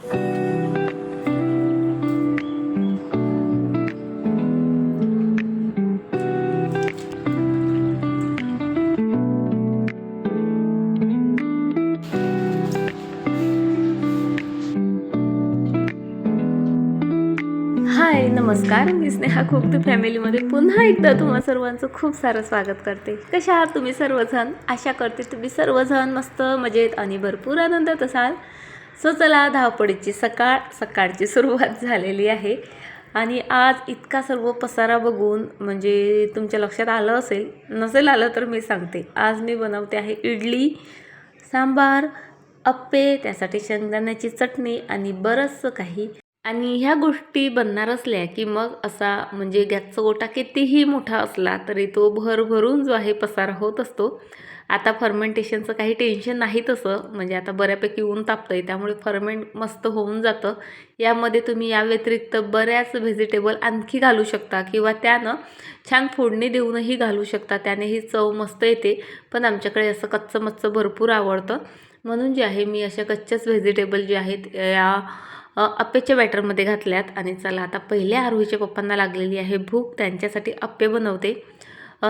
हाय नमस्कार, मी स्नेहा खोकते फॅमिलीमध्ये पुन्हा एकदा तुम्हा सर्वांचं खूप सारं स्वागत करते। कशा आहात तुम्ही सर्वजण? आशा करते तुम्ही सर्वजण मस्त मजेत आणि भरपूर आनंदात असाल। सो चला, धावपळीची सकाळची सुरुवात झालेली आहे आणि आज इतका सर्व पसारा बघून म्हणजे तुमच्या लक्षात आलं असेल, नसेल आलं तर मी सांगते। आज मी बनवते आहे इडली, सांबार, अप्पे, त्यासाठी शेंगदाण्याची चटणी आणि बरंचसं काही। आणि ह्या गोष्टी बनणार असल्या की मग असा म्हणजे गॅसचा ओटा कितीही मोठा असला तरी तो भरभरून जो आहे पसारा होत असतो। आता फर्मेंटेशनचं काही टेन्शन नाही तसं, म्हणजे आता बऱ्यापैकी ऊन तापतंय त्यामुळे फर्मेंट मस्त होऊन जातं। यामध्ये तुम्ही या व्यतिरिक्त बऱ्याच व्हेजिटेबल आणखी घालू शकता किंवा त्यानं छान फोडणी देऊनही घालू शकता, त्यानेही चव मस्त येते। पण आमच्याकडे असं कच्चं मच्चं भरपूर आवडतं, म्हणून जे आहे मी अशा कच्च्याच व्हेजिटेबल जे आहेत या अप्पेच्या बॅटरमध्ये घातल्यात। आणि चला आता पहिल्या आरोहीच्या पप्पांना लागलेली आहे भूक, त्यांच्यासाठी अप्पे बनवते।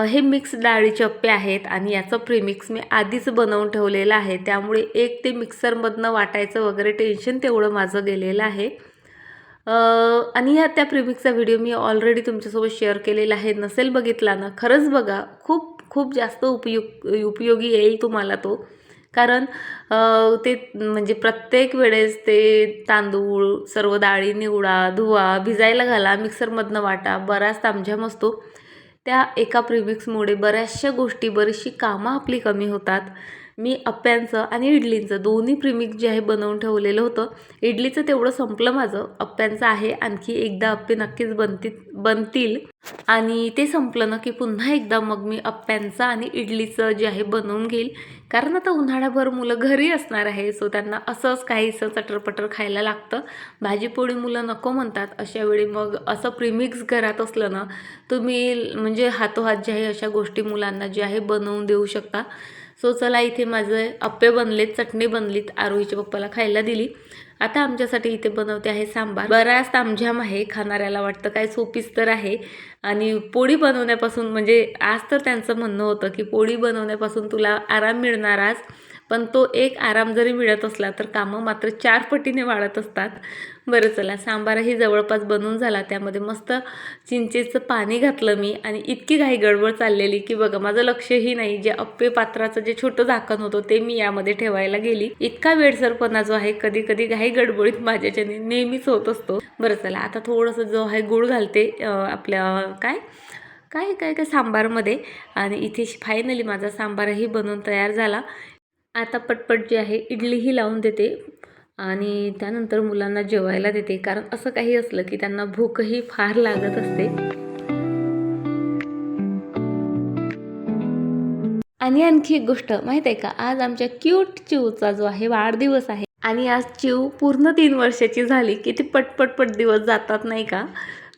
हे मिक्स डाळीचे अप्पे आहेत आणि याचं प्रीमिक्स मी आधीच बनवून ठेवलेलं आहे, त्यामुळे एक ते मिक्सरमधनं वाटायचं वगैरे टेन्शन तेवढं माझं गेलेलं आहे। आणि त्या प्रीमिक्सचा व्हिडिओ मी ऑलरेडी तुमच्यासोबत शेअर केलेला आहे, नसेल बघितला ना खरंच बघा, खूप खूप जास्त उपयोगी येईल तुम्हाला तो। कारण ते म्हणजे प्रत्येक वेळेस ते तांदूळ सर्व डाळी निवडा, धुवा, भिजायला घाला, मिक्सरमधनं वाटा, बराच तामझाम असतो। त्या एका प्रीमिक्समुळे बऱ्याचशा गोष्टी, बरीचशी कामं आपली कमी होतात। मी अप्प्यांचं आणि इडलींचं दोन्ही प्रीमिक्स जे आहे बनवून ठेवलेलं होतं। इडलीचं तेवढं संपलं माझं, अप्प्यांचं आहे आणखी एकदा अप्पे नक्कीच बनतील आणि ते संपलं ना की पुन्हा एकदा मग मी अप्प्यांचं आणि इडलीचं जे आहे बनवून घेईल। कारण आता उन्हाळ्याभर मुलं घरी असणार आहे, सो त्यांना असंच काहीसं चटरपटर खायला लागतं। भाजीपोळी मुलं नको म्हणतात, अशा वेळी मग असं प्रीमिक्स घरात असलं ना तुम्ही म्हणजे हातोहात जे आहे अशा गोष्टी मुलांना जे आहे बनवून देऊ शकता। सो चला, इथे माझे अप्पे बनलेत, चटणी बनलीत, आरोहीच्या पप्पाला खायला दिली। आता आमच्यासाठी इथे बनवते आहे सांबार। बराच तामझाम आहे, खाणाऱ्याला वाटतं काय सोपीच तर आहे। आणि पोळी बनवण्यापासून म्हणजे आज तर त्यांचं म्हणणं होतं की पोळी बनवण्यापासून तुला आराम मिळणार आज, पण तो एक आराम जरी मिळत असला तर कामं मात्र 4 पटीने वाढत असतात। बरं चला, सांबारही जवळपास बनवून झाला, त्यामध्ये मस्त चिंचेचं पाणी घातलं मी आणि इतकी घाई गडबड चाललेली की बघा माझं लक्षही नाही, जे अप्पे पात्राचं जे छोटं झाकण होतं ते मी यामध्ये ठेवायला गेली। इतका वेडसरपणा जो आहे कधी कधी घाई गडबडीत माझ्याच्याने नेहमीच होत असतो। बरं चला, आता थोडंसं जो आहे गूळ घालते आपल्या काय सांबारमध्ये। आणि इथे फायनली माझा सांबारही बनवून तयार झाला। आता पटपट जे आहे इडलीही लावून देते आणि त्यानंतर मुलांना जेवायला देते, कारण असं काही असलं की त्यांना भूकही फार लागत असते। आणि आणखी एक गोष्ट माहीत आहे का, आज आमच्या क्यूट चिवचा जो आहे वाढदिवस आहे आणि आज चिव पूर्ण 3 वर्षाची झाली। किती पटपट दिवस जातात नाही का।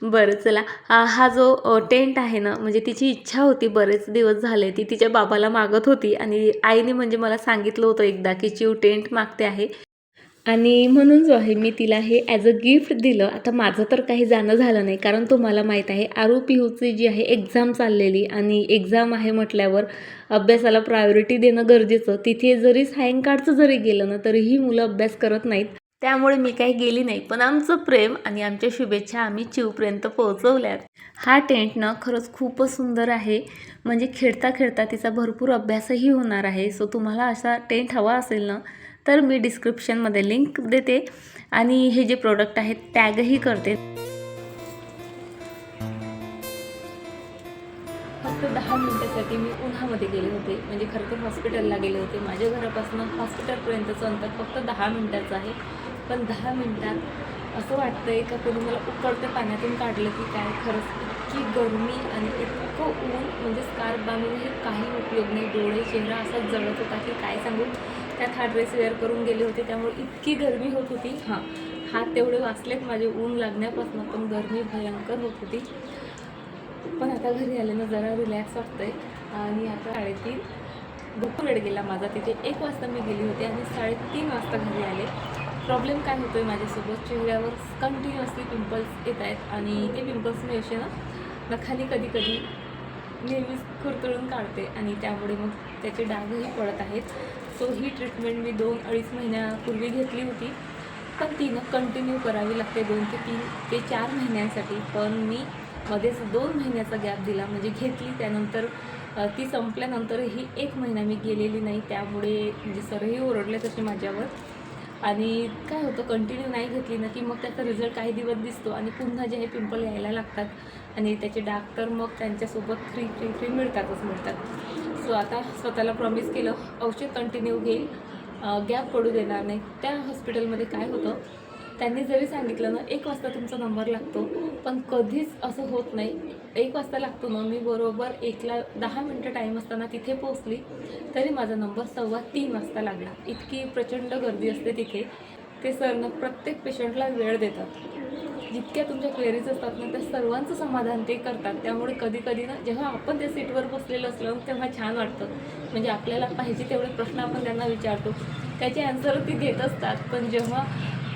बरं चला, हा जो टेंट आहे ना, म्हणजे तिची इच्छा होती, बरेच दिवस झाले ती तिच्या बाबाला मागत होती आणि आईने म्हणजे मला सांगितलं होतं एकदा की चिव टेंट मागते आहे आणि म्हणून जो आहे मी तिला हे ॲज अ गिफ्ट दिलं। आता माझं तर काही जाणं झालं नाही, कारण तुम्हाला माहीत आहे आरू पिहूची जी आहे एक्झाम चाललेली आणि एक्झाम आहे म्हटल्यावर अभ्यासाला प्रायोरिटी देणं गरजेचं। तिथे जरी सायंकाळचं जरी गेलं ना तरीही मुलं अभ्यास करत नाहीत, त्यामुळे मी काही गेली नाही। पण आमचं प्रेम आणि आमच्या शुभेच्छा आम्ही चिवपर्यंत पोहोचवल्यात। हा टेंट ना खरंच खूपच सुंदर आहे, म्हणजे खेळता खेळता तिचा भरपूर अभ्यासही होणार आहे। सो तुम्हाला असा टेंट हवा असेल ना तर मी डिस्क्रिप्शनमध्ये लिंक देते आणि हे जे प्रोडक्ट आहेत टॅगही करते। फक्त 10 मिनिटासाठी मी उन्हामध्ये गेले होते, म्हणजे खरं तर हॉस्पिटलला गेले होते। माझ्या घरापासून हॉस्पिटलपर्यंतचं अंतर फक्त 10 मिनिटाचं आहे, पण 10 मिनिटात असं वाटतंय का कोणी मला उकळत्या पाण्यातून काढलं की काय। खरंच इतकी गरमी आणि इतकं ऊन, म्हणजे स्कार्फ बांधूनही काही उपयोग नाही, डोळे चेहरा असा जळत होता की काय सांगू। त्यात हा ड्रेस वेअर करून गेले होते त्यामुळे इतकी गरमी होत होती। हात तेवढे वाचलेत माझे ऊन लागण्यापासून, पण गरमी भयंकर होत होती। पण आता घरी आले ना जरा रिलॅक्स वाटतंय। आणि आता 3:30 भरपूर वेळ गेला माझा, तिथे 1 वाजता मी गेली होते आणि 3:30 वाजता घरी आले। प्रॉब्लेम काय होतो आहे माझ्यासोबत, चेहऱ्यावर कंटिन्युअसली पिंपल्स येत आहेत आणि ते पिंपल्स मी असे ना खाली कधी कधी नेहमीच कुरतळून काढते आणि त्यामुळे मग त्याचे डागही पडत आहेत. सो ही ट्रीटमेंट मी 2-2.5 महिन्यापूर्वी घेतली होती, पण ती कंटिन्यू करावी लागते 2 ते 3 ते 4 महिन्यांसाठी. पण मी मध्येच 2 महिन्याचा गॅप दिला, म्हणजे घेतली त्यानंतर ती संपल्यानंतरही 1 महिना मी गेलेली नाही. त्यामुळे म्हणजे सरही ओरडले तसे माझ्यावर. आणि काय होतं, कंटिन्यू नाही घेतली ना की मग त्याचा रिझल्ट काही दिवस दिसतो आणि पुन्हा जे हे पिंपल यायला लागतात आणि त्याचे डाग तर मग त्यांच्यासोबत फ्री मिळतात. सो आता स्वतःला प्रॉमिस केलं, औषध कंटिन्यू घेईल, गॅप पडू देणार नाही. त्या हॉस्पिटलमध्ये काय होतं, त्यांनी जरी सांगितलं ना 1 वाजता तुमचा नंबर लागतो, पण कधीच असं होत नाही. 1 वाजता लागतो ना, मी बरोबर 1ला 10 मिनटं टाईम असताना तिथे पोचली, तरी माझा नंबर 2:15 वाजता लागला. इतकी प्रचंड गर्दी असते तिथे. ते सर ना प्रत्येक पेशंटला वेळ देतात. जितक्या तुमच्या क्वेरीज असतात ना त्या सर्वांचं समाधान ते करतात. त्यामुळे कधी कधी ना जेव्हा आपण त्या सीटवर बसलेलं असलो तेव्हा छान वाटतं. म्हणजे आपल्याला पाहिजे तेवढे प्रश्न आपण त्यांना विचारतो, त्याचे ॲन्सर ती देत असतात. पण जेव्हा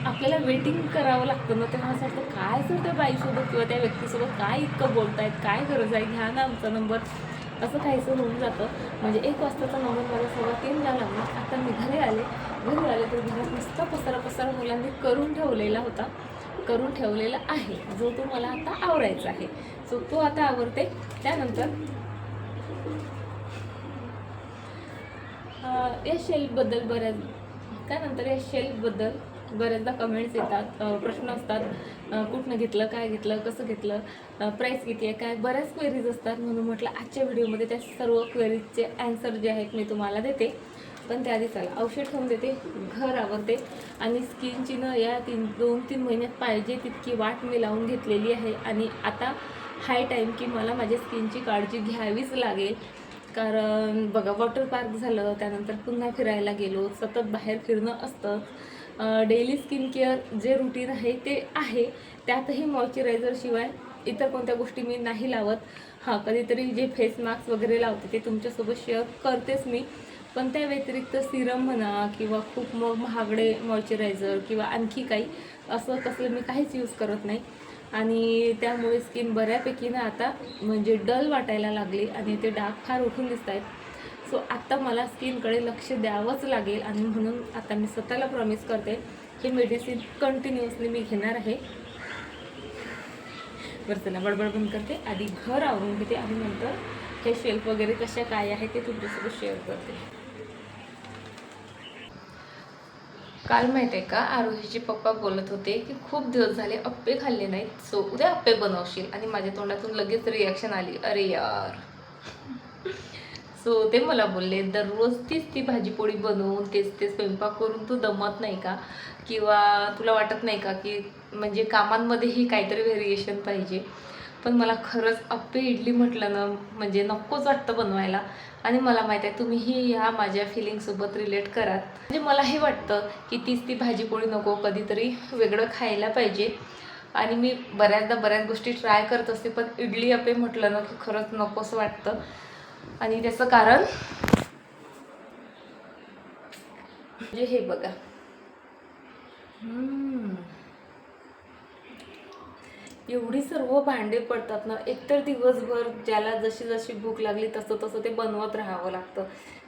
आपल्याला वेटिंग करावं लागतं ना तेव्हा असं वाटतं, काय सर त्या बाईसोबत किंवा त्या व्यक्तीसोबत काय इतकं बोलतायत, काय गरज आहे, घ्या ना आमचा नंबर, असं काहीसं होऊन जातं. म्हणजे 1 वाजताचा नंबर मला 2:15ला लागला. आता मी घरी आले तर घरात नुसता पसारा मुलांनी करून ठेवलेला आहे, जो तो मला आता आवरायचा आहे. सो तो आता आवरते. त्यानंतर या शेल्फबद्दल बऱ्याचदा कमेंट्स येतात, प्रश्न असतात, कुठनं घेतलं, काय घेतलं, कसं घेतलं, प्राईस किती आहे, काय, बऱ्याच क्वेरीज असतात. म्हणून म्हटलं आजच्या व्हिडिओमध्ये त्या सर्व क्वेरीजचे ॲन्सर जे आहेत मी तुम्हाला देते. पण त्याआधी चला औषध ठेवून देते, घर आवरते आणि स्किनची ना या 2-3 महिन्यात पाहिजे तितकी वाट मी लावून घेतलेली आहे. आणि आता हाय टाईम की मला माझ्या स्किनची काळजी घ्यावीच लागेल. कारण बघा, वॉटर पार्क झालं, त्यानंतर पुन्हा फिरायला गेलो, सतत बाहेर फिरणं असतं. डेली स्किन केअर जे रुटीन आहे ते आहे, त्यातही मॉइश्चरायझरशिवाय इतर कोणत्या गोष्टी मी नाही लावत. हां, कधीतरी जे फेस मास्क वगैरे लावते ते तुमच्यासोबत शेअर करतेच मी. पण त्या व्यतिरिक्त सिरम म्हणा किंवा खूप महागडे मॉइश्चरायझर किंवा आणखी काही असं कसलं मी काहीच यूज करत नाही. आणि त्यामुळे स्किन बऱ्यापैकी ना आता म्हणजे डल वाटायला लागली आणि ते डाग फार उठून दिसत आहेत. सो आत्ता मला स्किनकडे लक्ष द्यावंच लागेल आणि म्हणून आता मी स्वतःला प्रॉमिस करते, हे मेडिसिन कंटिन्युअसली मी घेणार आहे. बरं चला, बडबड बंद करते, आधी घर आवरून घेते आणि नंतर हे शेल्फ वगैरे कशा काय आहे ते तुमच्यासोबत शेअर करते. काल माहीत आहे का, आरोहीचे पप्पा बोलत होते की खूप दिवस झाले अप्पे खाल्ले नाहीत, सो उद्या अप्पे बनवशील. आणि माझ्या तोंडातून लगेच रिॲक्शन आली, अरे यार. सो ते मला बोलले, दररोज ती भाजीपोळी बनवून तेच स्वयंपाक करून तू दमत नाही का, किंवा तुला वाटत नाही का की म्हणजे कामांमध्येही काहीतरी व्हेरिएशन पाहिजे. पण मला खरंच अप्पे इडली म्हटलं ना म्हणजे नकोच वाटतं बनवायला. आणि मला माहीत आहे तुम्हीही ह्या माझ्या फिलिंगसोबत रिलेट कराल. म्हणजे मलाही वाटतं की ती भाजीपोळी नको, कधीतरी वेगळं खायला पाहिजे. आणि मी बऱ्याचदा बऱ्याच गोष्टी ट्राय करत असते, पण इडली अप्पे म्हटलं ना की खरंच नकोच वाटतं. आणि त्याचं कारण म्हणजे हे बघा, एवढी सर्व भांडे पडतात ना, एकतर दिवसभर ज्याला जशी भूक लागली तसं ते बनवत राहावं लागतं.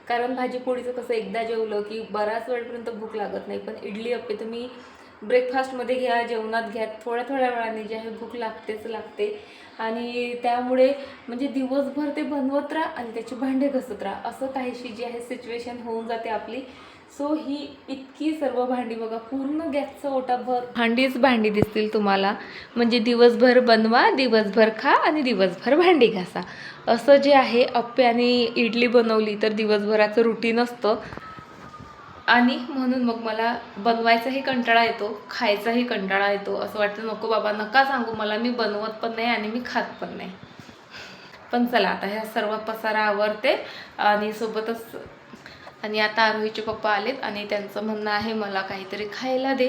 कारण भाजीपोळीचं कसं एकदा जेवलं की बराच वेळपर्यंत भूक लागत नाही. पण इडली अप्पे तुम्ही ब्रेकफास्टमध्ये घ्या, जेवणात घ्या, थोड्या वेळाने जे आहे भूक लागते. आणि त्यामुळे म्हणजे दिवसभर ते बनवत राहा आणि त्याची भांडे घसत राहा, असं काहीशी जी आहे सिच्युएशन होऊन जाते आपली. सो ही इतकी सर्व भांडी बघा, पूर्ण गॅसचं ओटाभर भांडी दिसतील तुम्हाला. म्हणजे दिवसभर बनवा, दिवसभर खा आणि दिवसभर भांडी घासा, असं जे आहे. अप्पे आणि इडली बनवली तर दिवसभराचं रुटीन असतं. आणि म्हणून मग मला बनवायचाही कंटाळा येतो, खायचाही कंटाळा येतो. असं वाटतं नको बाबा, नका सांगू मला, मी बनवत पण नाही आणि मी खात पण नाही. पण चला, आता ह्या सर्व पसारा आवरते आणि सोबतच आणि आता आरोहीचे पप्पा आलेत आणि त्यांचं म्हणणं आहे मला काहीतरी खायला दे.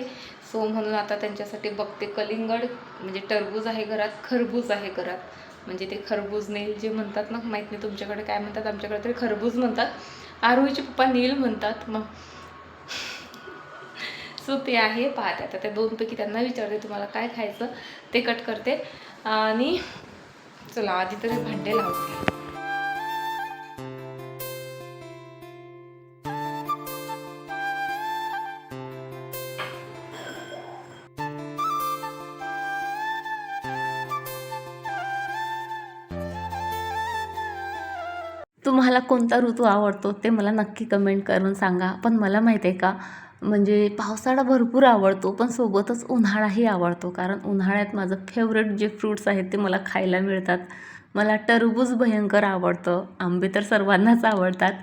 सो म्हणून आता त्यांच्यासाठी बघते. कलिंगड म्हणजे टरबूज आहे घरात, खरबूज आहे घरात. म्हणजे ते खरबूज नील जे म्हणतात ना, माहीत नाही तुमच्याकडे काय म्हणतात, आमच्याकडे तरी खरबूज म्हणतात. आरोहीचे पप्पा नील म्हणतात. मग सो ते आहे पाहते आता त्या दोनपैकी त्यांना विचारते तुम्हाला काय खायचं ते कट करते आणि चला आधी तरी भांडे लावते. तुम्हाला कोणता ऋतू आवडतो ते मला नक्की कमेंट करून सांगा. पण मला माहिती आहे का, म्हणजे पावसाळा भरपूर आवडतो पण सोबतच उन्हाळाही आवडतो. कारण उन्हाळ्यात माझं फेवरेट जे फ्रूट्स आहेत ते मला खायला मिळतात. मला टरबूज भयंकर आवडतं, आंबे तर सर्वांनाच आवडतात.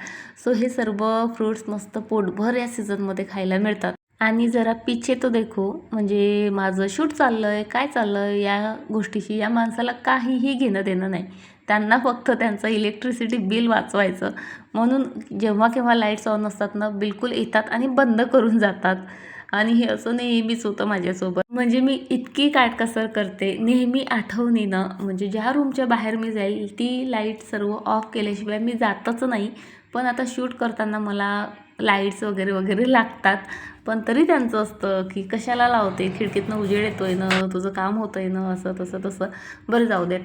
सो हे सर्व फ्रूट्स मस्त पोटभर या सीझनमध्ये खायला मिळतात. आणि जरा पीछे तो देखो, म्हणजे माझं शूट चाललं आहे काय चाललं आहे या गोष्टीशी या माणसाला काहीही घेणं देणं नाही. त्यांना फक्त त्यांचं इलेक्ट्रिसिटी बिल वाचवायचं, म्हणून जेव्हा केव्हा लाईट्स ऑन असतात ना बिलकुल येतात आणि बंद करून जातात. आणि हे असं नेहमीच होतं माझ्यासोबत. म्हणजे मी इतकी काटकसर करते नेहमी आठवणीनं, म्हणजे ज्या रूमच्या बाहेर मी जाईल ती लाईट सर्व ऑफ केल्याशिवाय मी जातच नाही. पण आता शूट करताना मला लाईट्स वगैरे वगैरे लागतात. पण तरी त्यांचं असतं की कशाला लावते, खिडकीतनं उजेड येतो आहे ना, तुझं काम होतं आहे ना, असं तसं तसं. बरं जाऊ देत.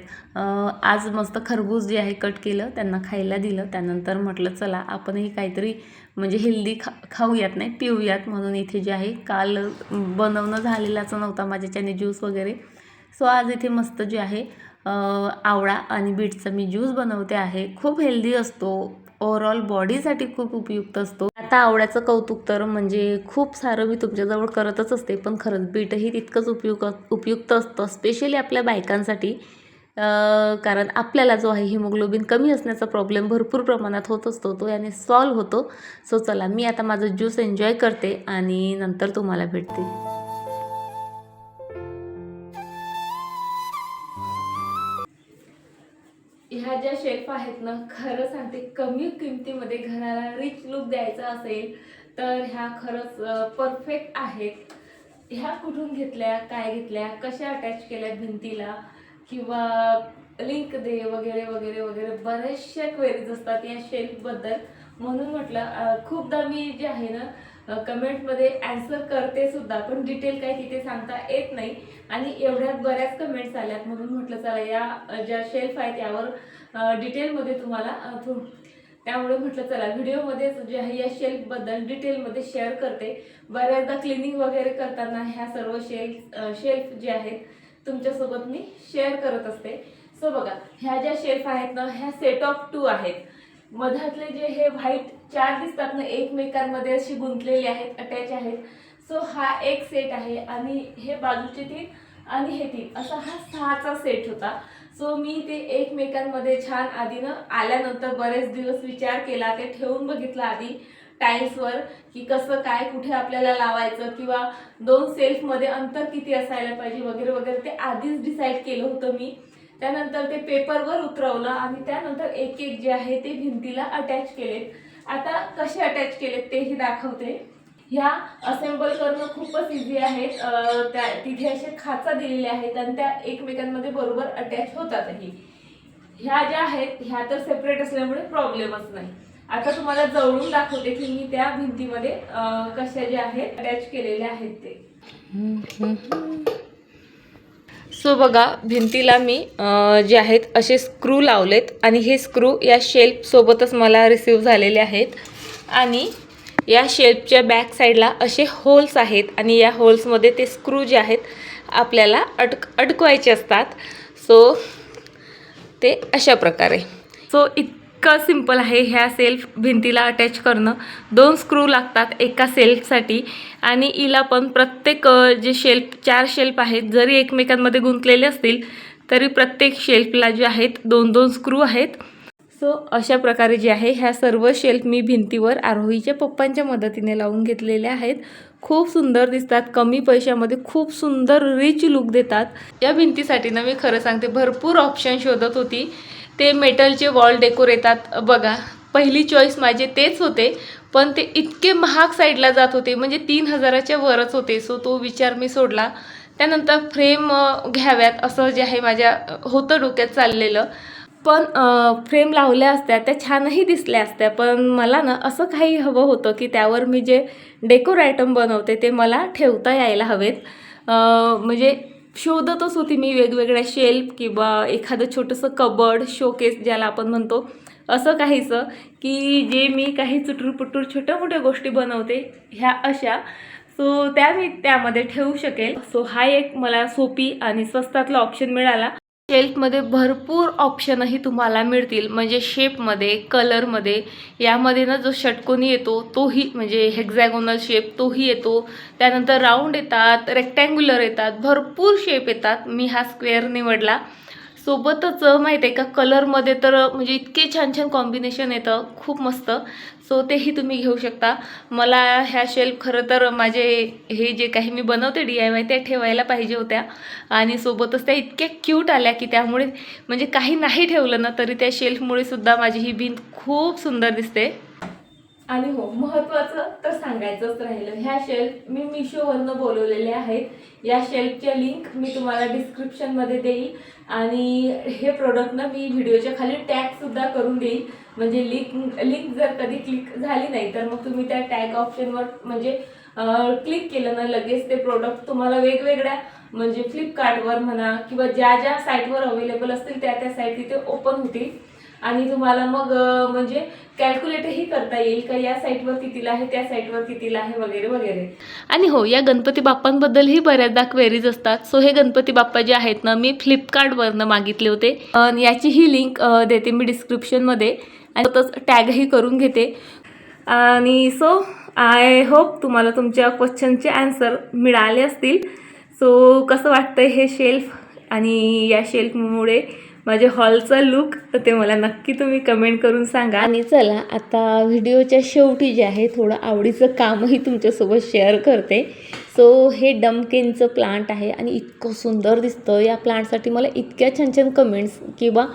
आज मस्त खरबूज जे आहे कट केलं, त्यांना खायला दिलं. त्यानंतर म्हटलं चला आपणही काहीतरी म्हणजे हेल्दी खाऊयात नाही पिऊयात. म्हणून इथे जे आहे काल बनवणं झालेलाच नव्हता माझ्याच्याने ज्यूस वगैरे. सो आज इथे मस्त जे आहे आवळा आणि बीटचा मी ज्यूस बनवते आहे. खूप हेल्दी असतो, ओव्हरऑल बॉडीसाठी खूप उपयुक्त असतो. आता आवळ्याचं कौतुक तर म्हणजे खूप सारं मी तुमच्याजवळ करतच असते, पण खरंच बीटही तितकंच उपयुक्त असतं, स्पेशली आपल्या बायकांसाठी. कारण आपल्याला जो आहे हिमोग्लोबिन कमी असण्याचा प्रॉब्लेम भरपूर प्रमाणात होत असतो, तो याने सॉल्व्ह होतो. सो चला मी आता माझं ज्यूस एन्जॉय करते आणि नंतर तुम्हाला भेटते. ह्या ज्या शेल्फ आहेत ना, खरं सांगते कमी किमतीमध्ये घराला रिच लुक द्यायचा असेल तर ह्या खरंच परफेक्ट आहेत. ह्या कुठून घेतल्या, काय घेतल्या, कशा अटॅच केल्या भिंतीला, किंवा लिंक दे वगैरे वगैरे वगैरे बऱ्याचशा क्वेरीज असतात या शेल्फबद्दल. म्हणून म्हटलं खूपदा मी जे आहे ना कमेंटमध्ये ॲन्सर करते सुद्धा, पण डिटेल काही तिथे सांगता येत नाही. आणि एवढ्यात बऱ्याच कमेंट्स आल्यात, म्हणून म्हटलं चला या ज्या शेल्फ आहेत यावर डिटेलमध्ये तुम्हाला त्यामुळे म्हटलं चला व्हिडिओमध्ये जे आहे या शेल्फबद्दल डिटेलमध्ये शेअर करते. बऱ्याचदा क्लिनिंग वगैरे करताना ह्या सर्व शेल्फ जे आहेत तुमच्यासोबत मी शेअर करत असते. सो बघा ह्या ज्या शेल्फ आहेत ना, ह्या सेट ऑफ 2 आहेत. मधातले जे हे व्हाईट 4 दिसतात ना एकमेकांमध्ये अशी गुंतलेले आहेत, अटॅच आहेत. सो हा एक सेट आहे आणि हे बाजूचे 3 आणि हे 3 असा हा 6चा सेट होता. सो मी ते एकमेकांमध्ये छान आधीनं आल्यानंतर बरेच दिवस विचार केला, ते ठेवून बघितलं आधी टाईल्सवर की कसं काय कुठे आपल्याला लावायचं, किंवा 2 सेल्फमध्ये अंतर किती असायला पाहिजे वगैरे वगैरे ते आधीच डिसाईड केलं होतं मी. त्यानंतर ते पेपरवर उतरवलं आणि त्यानंतर एक एक जे आहे ते भिंतीला अटॅच केलेत. आता कसे अटॅच केलेत तेही दाखवते. ह्या असेंबल करणं खूपच इझी आहेत. त्या तिथे असे खाचा दिलेल्या आहेत आणि त्या एकमेकांमध्ये बरोबर अटॅच होतातही. ह्या ज्या आहेत ह्या तर सेपरेट असल्यामुळे प्रॉब्लेमच नाही. आता तुम्हाला जवळून दाखवते की मी त्या भिंतीमध्ये कशा ज्या आहेत अटॅच केलेल्या आहेत ते. सो बघा भिंतीला मी जे आहेत असे स्क्रू लावलेत आणि हे स्क्रू या शेल्फसोबतच मला रिसीव झालेले आहेत. आणि या शेल्फच्या बॅक साईडला असे होल्स आहेत आणि या होल्समध्ये ते स्क्रू जे आहेत आपल्याला अडकवायचे असतात. सो ते अशा प्रकारे. सो इतकं सिंपल आहे ह्या सेल्फ भिंतीला अटॅच करणं. 2 स्क्रू लागतात एका सेल्फसाठी आणि हिला पण प्रत्येक जे शेल्फ 4 शेल्फ आहेत जरी एकमेकांमध्ये गुंतलेले असतील तरी प्रत्येक शेल्फला जे आहेत 2-2 स्क्रू आहेत. सो अशा प्रकारे जे आहे ह्या सर्व शेल्फ मी भिंतीवर आरोहीच्या पप्पांच्या मदतीने लावून घेतलेल्या आहेत. खूप सुंदर दिसतात, कमी पैशामध्ये खूप सुंदर रिच लुक देतात. या भिंतीसाठी ना मी खरं सांगते भरपूर ऑप्शन शोधत होती. ते मेटलचे वॉल डेकोर येतात बघा, पहिली चॉईस माझे तेच होते, पण ते इतके महाग साईडला जात होते, म्हणजे 3000च्या वरच होते. सो तो विचार मी सोडला. त्यानंतर फ्रेम घ्याव्यात असं जे आहे माझ्या होतं डोक्यात चाललेलं. पण फ्रेम लावल्या असत्या त्या छानही दिसल्या असत्या, पण मला ना असं काही हवं होतं की त्यावर मी जे डेकोर आयटम बनवते ते मला ठेवता यायला हवेत. म्हणजे शोधतच होती मी वेगवेगळ्या शेल्फ किंवा एखादं छोटंसं कबर्ड शोकेस ज्याला आपण म्हणतो, असं काहीसं की जे मी काही चुटूरपुटूर छोट्या मोठ्या गोष्टी बनवते ह्या अशा, सो त्या मी त्यामध्ये ठेवू शकेल. सो हा एक मला सोपी आणि स्वस्तातला ऑप्शन मिळाला. शेल्फमध्ये भरपूर ऑप्शनही तुम्हाला मिळतील, म्हणजे शेपमध्ये, कलरमध्ये. यामध्ये ना जो षटकोनी येतो तोही, म्हणजे हेक्झॅगोनल शेप तोही येतो, त्यानंतर राऊंड येतात, रेक्टँग्युलर येतात, भरपूर शेप येतात. मी हा स्क्वेअर निवडला. सोबतच माहीत आहे का, कलरमध्ये तर म्हणजे इतके छान छान कॉम्बिनेशन येतं, खूप मस्त. सो तेही तुम्ही घेऊ शकता. मला ह्या शेल्फ खरं तर माझे हे जे काही मी बनवते DIY त्या ठेवायला पाहिजे होत्या, आणि सोबतच त्या इतक्या क्यूट आल्या की त्यामुळे म्हणजे काही नाही ठेवलं ना तरी त्या शेल्फमुळे सुद्धा माझी ही भिंत खूप सुंदर दिसते. आणि हो, महत्त्वाचं तर सांगायचंच राहिलं, ह्या शेल्फ मी मिशोवरनं बोलवलेले आहेत. या शेल्फच्या लिंक मी तुम्हाला डिस्क्रिप्शनमध्ये देईल, आणि हे प्रोडक्ट ना मी व्हिडिओच्या खाली टॅगसुद्धा करून देईल. म्हणजे लिंक जर कधी क्लिक झाली नाही तर मग तुम्ही त्या टॅग ऑप्शनवर म्हणजे क्लिक केलं ना लगेच ते प्रोडक्ट तुम्हाला वेगवेगळ्या, म्हणजे फ्लिपकार्टवर म्हणा किंवा ज्या ज्या साईटवर अवेलेबल असतील त्या त्या साईट तिथे ओपन होतील, आणि तुम्हाला मग म्हणजे कॅल्क्युलेटही करता येईल का या साईटवर कितीला आहे, त्या साईटवर कितीला आहे, वगैरे वगैरे. आणि हो, या गणपती बाप्पांबद्दलही बऱ्याचदा क्वेरीज असतात. सो हे गणपती बाप्पा जे आहेत ना, मी फ्लिपकार्टवरनं मागितले होते. याचीही लिंक देते मी डिस्क्रिप्शनमध्ये, आणि टॅगही करून घेते. आणि सो आय होप तुम्हाला तुमच्या क्वेश्चनचे आन्सर मिळाले असतील. सो कसं वाटतं हे शेल्फ, आणि या शेल्फमुळे माझे हॉलचा लुक, तर ते मला नक्की तुम्ही कमेंट करून सांगा. आणि चला आता व्हिडिओच्या शेवटी जे आहे थोडं आवडीचं कामही तुमच्यासोबत शेअर करते. सो हे डमकेनचं प्लांट आहे आणि इतकं सुंदर दिसतं. या प्लांटसाठी मला इतक्या छान छान कमेंट्स किंवा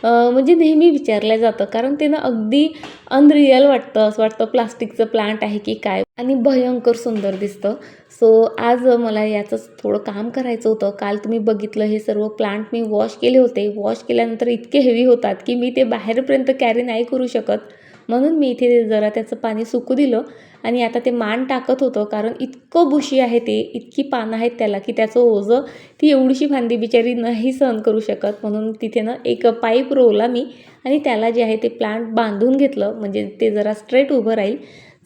म्हणजे नेहमी विचारलं जातं, कारण ते ना अगदी अनरिअल वाटतं, असं वाटतं प्लास्टिकचं प्लांट आहे की काय, आणि भयंकर सुंदर दिसतं. सो आज मला याचंच थोडं काम करायचं होतं. काल तुम्ही बघितलं हे सर्व प्लांट मी वॉश केले होते. वॉश केल्यानंतर इतके हेवी होतात की मी ते बाहेरपर्यंत कॅरी नाही करू शकत, म्हणून मी इथे जरा त्याचं पाणी सुकू दिलं, आणि आता ते मान टाकत होतं, कारण इतकं बुशी आहे ते, इतकी पानं आहेत त्याला की त्याचं ओझं ती एवढीशी फांदी बिचारी नाही सहन करू शकत. म्हणून तिथे ना एक पाईप रोवला मी, आणि त्याला जे आहे ते प्लांट बांधून घेतलं, म्हणजे ते जरा स्ट्रेट उभं राहील.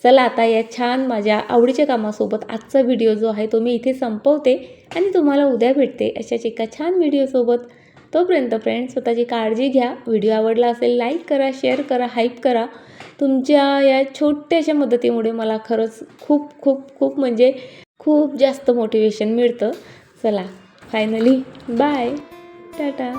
चला आता या छान माझ्या आवडीच्या कामासोबत आजचा व्हिडिओ जो आहे तो मी इथे संपवते, आणि तुम्हाला उद्या भेटते अशाच एका छान व्हिडिओसोबत. तोपर्यंत फ्रेंड्स, स्वतःची काळजी घ्या. व्हिडिओ आवडला असेल लाईक करा, शेअर करा, हाईप करा. तुमच्या या छोट्याशा मदतीमुळे मला खरंच खूप खूप खूप म्हणजे खूप जास्त मोटिवेशन मिळतं. चला फायनली बाय, टाटा.